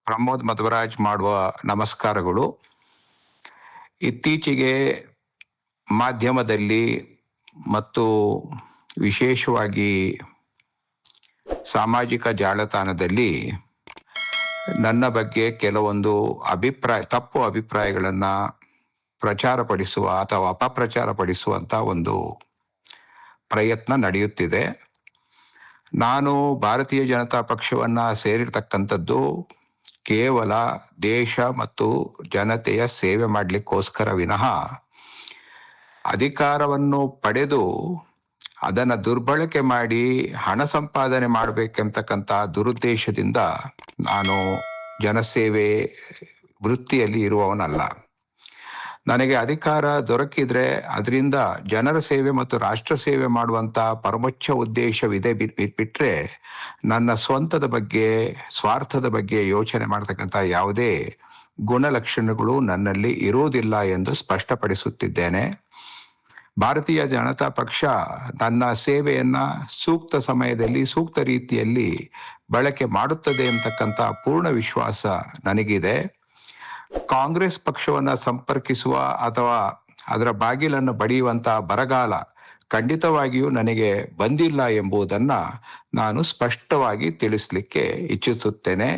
ಪ್ರಮೋದ್ ಮಧ್ವರಾಜ್ ಮಾಡುವ ನಮಸ್ಕಾರಗಳು. ಇತ್ತೀಚೆಗೆ ಮಾಧ್ಯಮದಲ್ಲಿ ಮತ್ತು ವಿಶೇಷವಾಗಿ ಸಾಮಾಜಿಕ ಜಾಲತಾಣದಲ್ಲಿ ನನ್ನ ಬಗ್ಗೆ ಕೆಲವೊಂದು ತಪ್ಪು ಅಭಿಪ್ರಾಯಗಳನ್ನು ಪ್ರಚಾರಪಡಿಸುವ ಅಥವಾ ಅಪಪ್ರಚಾರಪಡಿಸುವಂಥ ಒಂದು ಪ್ರಯತ್ನ ನಡೆಯುತ್ತಿದೆ. ನಾನು ಭಾರತೀಯ ಜನತಾ ಪಕ್ಷವನ್ನು ಸೇರಿರ್ತಕ್ಕಂಥದ್ದು ಕೇವಲ ದೇಶ ಮತ್ತು ಜನತೆಯ ಸೇವೆ ಮಾಡಲಿಕ್ಕೋಸ್ಕರ ವಿನಃ ಅಧಿಕಾರವನ್ನು ಪಡೆದು ಅದನ್ನು ದುರ್ಬಳಕೆ ಮಾಡಿ ಹಣ ಸಂಪಾದನೆ ಮಾಡಬೇಕೆಂತಕ್ಕಂಥ ದುರುದ್ದೇಶದಿಂದ ನಾನು ಜನಸೇವೆ ವೃತ್ತಿಯಲ್ಲಿ ಇರುವವನಲ್ಲ. ನನಗೆ ಅಧಿಕಾರ ದೊರಕಿದ್ರೆ ಅದರಿಂದ ಜನರ ಸೇವೆ ಮತ್ತು ರಾಷ್ಟ್ರ ಸೇವೆ ಮಾಡುವಂಥ ಪರಮೋಚ್ಚ ಉದ್ದೇಶವಿದೆ ಬಿಟ್ಟರೆ ನನ್ನ ಸ್ವಂತದ ಬಗ್ಗೆ, ಸ್ವಾರ್ಥದ ಬಗ್ಗೆ ಯೋಚನೆ ಮಾಡ್ತಕ್ಕಂಥ ಯಾವುದೇ ಗುಣಲಕ್ಷಣಗಳು ನನ್ನಲ್ಲಿ ಇರುವುದಿಲ್ಲ ಎಂದು ಸ್ಪಷ್ಟಪಡಿಸುತ್ತಿದ್ದೇನೆ. ಭಾರತೀಯ ಜನತಾ ಪಕ್ಷ ನನ್ನ ಸೇವೆಯನ್ನ ಸೂಕ್ತ ಸಮಯದಲ್ಲಿ ಸೂಕ್ತ ರೀತಿಯಲ್ಲಿ ಬಳಕೆ ಮಾಡುತ್ತದೆ ಅಂತಕ್ಕಂಥ ಪೂರ್ಣ ವಿಶ್ವಾಸ ನನಗಿದೆ. ಕಾಂಗ್ರೆಸ್ ಪಕ್ಷವನ್ನ ಸಂಪರ್ಕಿಸುವ ಅಥವಾ ಅದರ ಬಾಗಿಲನ್ನು ಬಡಿಯುವಂತ ಬರಗಾಲ ಖಂಡಿತವಾಗಿಯೂ ನನಗೆ ಬಂದಿಲ್ಲ ಎಂಬುದನ್ನ ನಾನು ಸ್ಪಷ್ಟವಾಗಿ ತಿಳಿಸ್ಲಿಕ್ಕೆ ಇಚ್ಛಿಸುತ್ತೇನೆ.